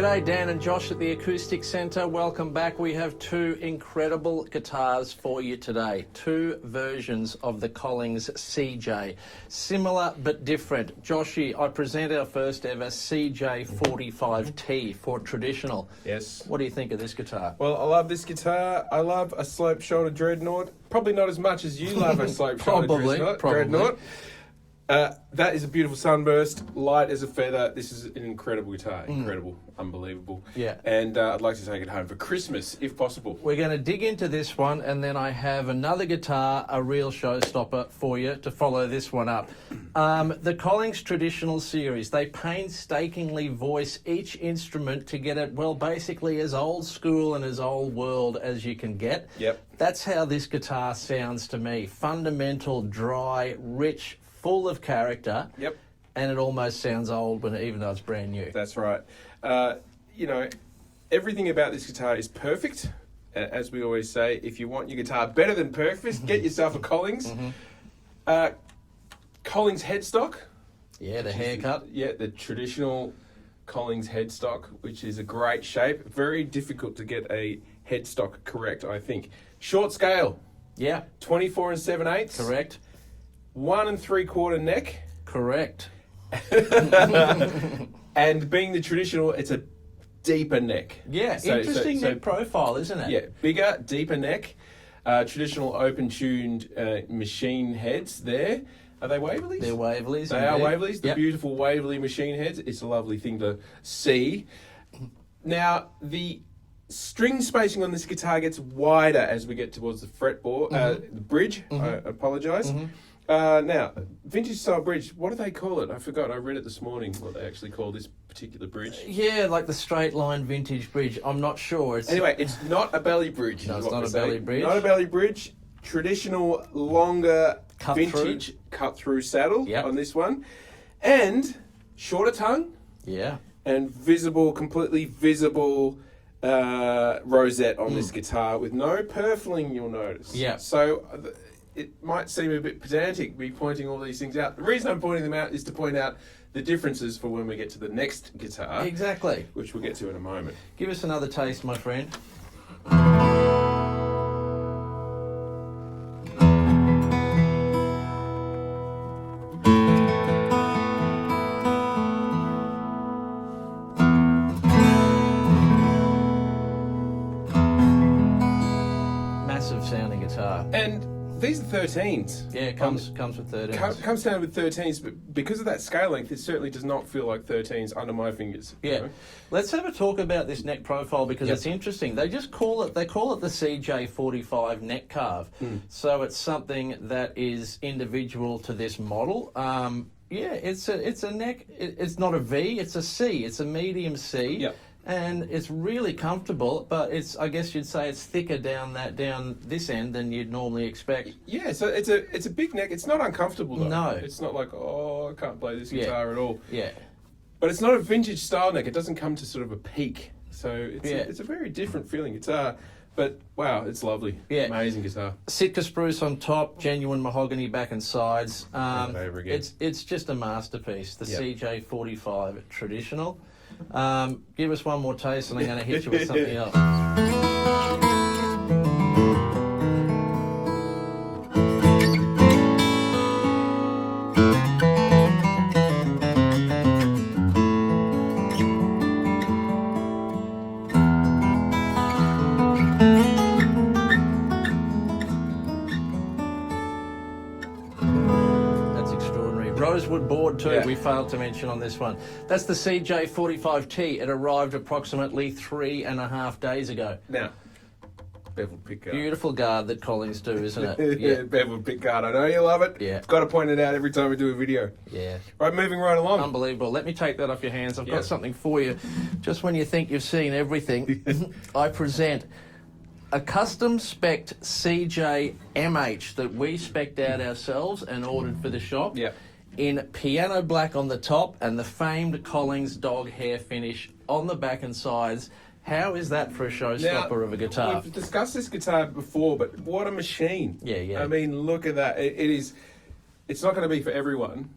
G'day, Dan and Josh at the Acoustic Centre. Welcome back. We have two incredible guitars for you today. Two versions of the Collings CJ. Similar but different. Joshy, I present our first ever CJ45T for traditional. Yes. What do you think of this guitar? Well, I love this guitar. I love a slope shoulder dreadnought. Probably not as much as you love a slope shoulder dreadnought. That is a beautiful sunburst, light as a feather. This is an incredible guitar. Incredible, unbelievable. Yeah. And I'd like to take it home for Christmas, if possible. We're going to dig into this one, and then I have another guitar, a real showstopper for you to follow this one up. The Collings Traditional Series, they painstakingly voice each instrument to get it, well, basically as old school and as old world as you can get. Yep. That's how this guitar sounds to me. Fundamental, dry, rich, full of character. Yep. And it almost sounds old even though it's brand new. That's right. You know, everything about this guitar is perfect. As we always say, if you want your guitar better than perfect, get yourself a Collings. Collings headstock. Yeah, the haircut. The traditional Collings headstock, which is a great shape. Very difficult to get a headstock correct, I think. Short scale. Yeah. 24 7/8. Correct. 1 3/4 neck. Correct. And being the traditional, it's a deeper neck. Yeah, interesting neck profile, isn't it? Yeah, bigger, deeper neck. Traditional open-tuned machine heads there. Are they Waverleys? They're Waverleys. They are Waverleys, the beautiful Waverley machine heads. It's a lovely thing to see. Now, the string spacing on this guitar gets wider as we get towards the fretboard, the bridge. I apologise. Now, vintage style bridge, what do they call it? I forgot. I read it this morning, what they actually call this particular bridge. Yeah, like the straight line vintage bridge. I'm not sure. Anyway, it's not a belly bridge. No, it's not a belly bridge. Not a belly bridge. Traditional, longer, vintage cut-through saddle on this one. And shorter tongue. Yeah. And completely visible rosette on this guitar with no purfling, you'll notice. Yeah. So it might seem a bit pedantic, me pointing all these things out. The reason I'm pointing them out is to point out the differences for when we get to the next guitar. Exactly. Which we'll get to in a moment. Give us another taste, my friend. Massive sounding guitar. And these are 13s. Yeah, it comes with 13s. Comes down with 13s, but because of that scale length, it certainly does not feel like 13s under my fingers. Yeah. You know? Let's have a talk about this neck profile because it's interesting. They call it the CJ45 neck carve. So it's something that is individual to this model. It's a neck. It's not a V. It's a C. It's a medium C. Yep. And it's really comfortable, but I guess you'd say it's thicker down this end than you'd normally expect. Yeah, so it's a big neck. It's not uncomfortable though. No. It's not like, I can't play this guitar at all. Yeah. But it's not a vintage style neck. It doesn't come to sort of a peak. So it's a very different feeling guitar. But wow, it's lovely. Yeah. Amazing guitar. Sitka spruce on top, genuine mahogany back and sides. Over again. It's just a masterpiece. The CJ45 traditional. Give us one more taste and I'm going to hit you with something else. Rosewood board too, we failed to mention on this one. That's the CJ45T. It arrived approximately 3.5 days ago. Now, beveled pickguard. Beautiful guard that Collings do, isn't it? Yeah, beveled pickguard. I know you love it. Yeah. Got to point it out every time we do a video. Yeah. Right, moving right along. Unbelievable. Let me take that off your hands. I've got something for you. Just when you think you've seen everything, I present a custom-spec'd CJ MH that we spec'd out ourselves and ordered for the shop. Yeah. In piano black on the top and the famed Collings dog hair finish on the back and sides. How is that for a showstopper of a guitar? We've discussed this guitar before, but what a machine. Yeah. I mean, look at that. It's not going to be for everyone,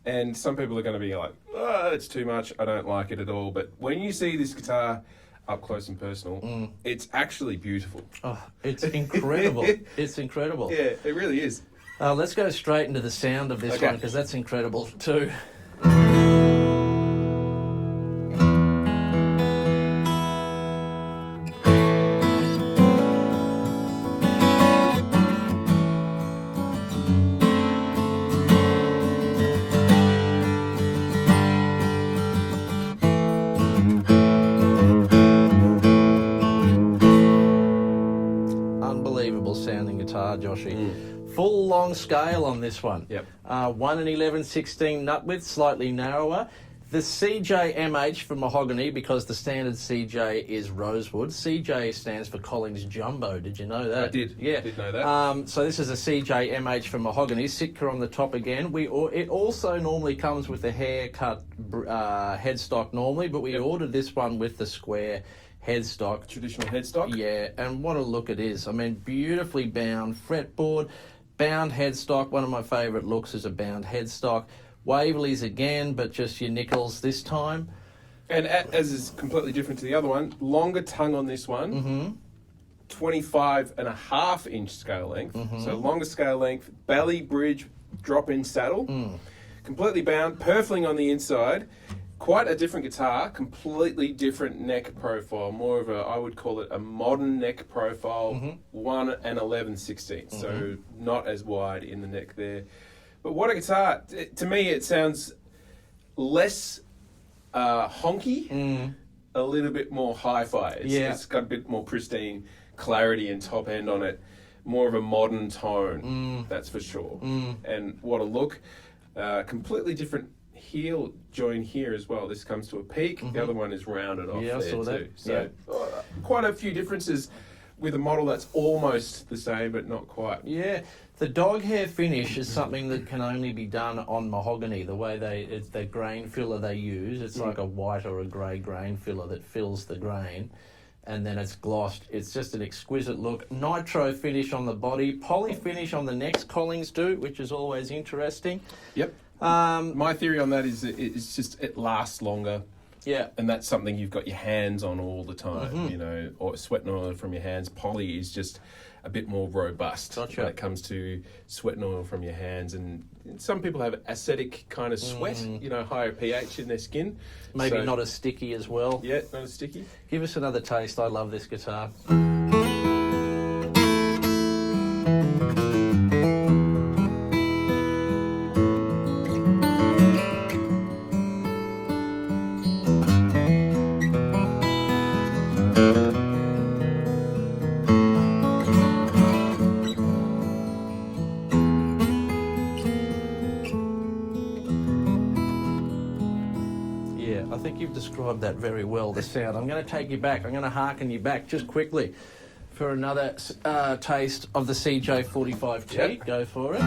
And some people are going to be like, oh, it's too much. I don't like it at all. But when you see this guitar up close and personal, it's actually beautiful. Oh, it's incredible. It's incredible. Yeah, it really is. Let's go straight into the sound of this one, because that's incredible too. Unbelievable sounding guitar, Joshy. Full long scale on this one. Yep. 1 and 11/16 nut width, slightly narrower. The CJ/MH for mahogany, because the standard CJ is rosewood. CJ stands for Collings Jumbo. Did you know that? I did. Yeah. I did know that. So this is a CJ/MH for mahogany. Sitka on the top again. It also normally comes with a haircut headstock normally, but we ordered this one with the square headstock. Traditional headstock. Yeah, and what a look it is. I mean, beautifully bound fretboard, bound headstock. One of my favourite looks is a bound headstock. Waverleys again, but just your nickels this time. And as is completely different to the other one, longer tongue on this one. 25.5-inch scale length. So longer scale length, belly bridge, drop-in saddle. Completely bound, purfling on the inside. Quite a different guitar, completely different neck profile. More of a, I would call it a modern neck profile, 1 and 11/16. So not as wide in the neck there. But what a guitar. To me, it sounds less honky, a little bit more hi-fi. It's got a bit more pristine clarity and top end on it. More of a modern tone, that's for sure. And what a look. Completely different heel join here as well. This comes to a peak. The other one is rounded off there saw too. that. So quite a few differences with a model that's almost the same but not quite. Yeah, the dog hair finish is something that can only be done on mahogany. The way it's the grain filler they use, it's like a white or a grey grain filler that fills the grain, and then it's glossed. It's just an exquisite look. Nitro finish on the body, poly finish on the necks, Collings do, which is always interesting. Yep. My theory on that is it's just it lasts longer. Yeah. And that's something you've got your hands on all the time, you know, or sweating oil from your hands. Poly is just a bit more robust when it comes to sweating oil from your hands. And some people have acidic kind of sweat, you know, higher pH in their skin. Maybe not as sticky as well. Yeah, not as sticky. Give us another taste. I love this guitar. I think you've described that very well, the sound. I'm going to take you back. I'm going to harken you back just quickly for another taste of the CJ45T. Yep. Go for it.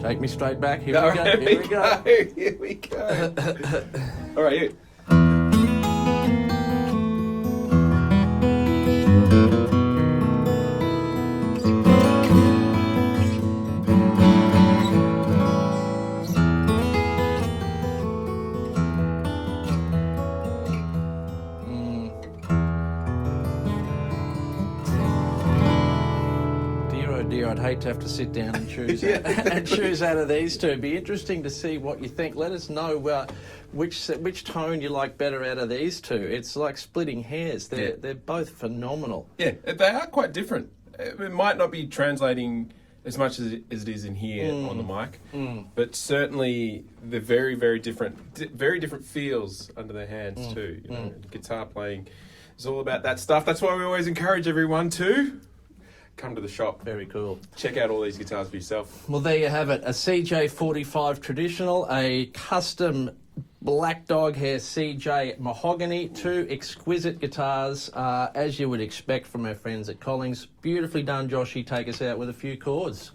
Take me straight back. Here we go. Here we go. Here we go. All right, you. Dear, I'd hate to have to sit down and choose and choose out of these two. It'd be interesting to see what you think. Let us know which tone you like better out of these two. It's like splitting hairs. They're both phenomenal. Yeah, they are quite different. It might not be translating as much as it is in here on the mic, but certainly they're very, very different feels under their hands too. You know, guitar playing is all about that stuff. That's why we always encourage everyone to come to the shop. Very cool. Check out all these guitars for yourself. Well, there you have it. A CJ45 traditional, a custom Black Dog Hair CJ Mahogany, two exquisite guitars, as you would expect from our friends at Collings. Beautifully done, Joshy. Take us out with a few chords.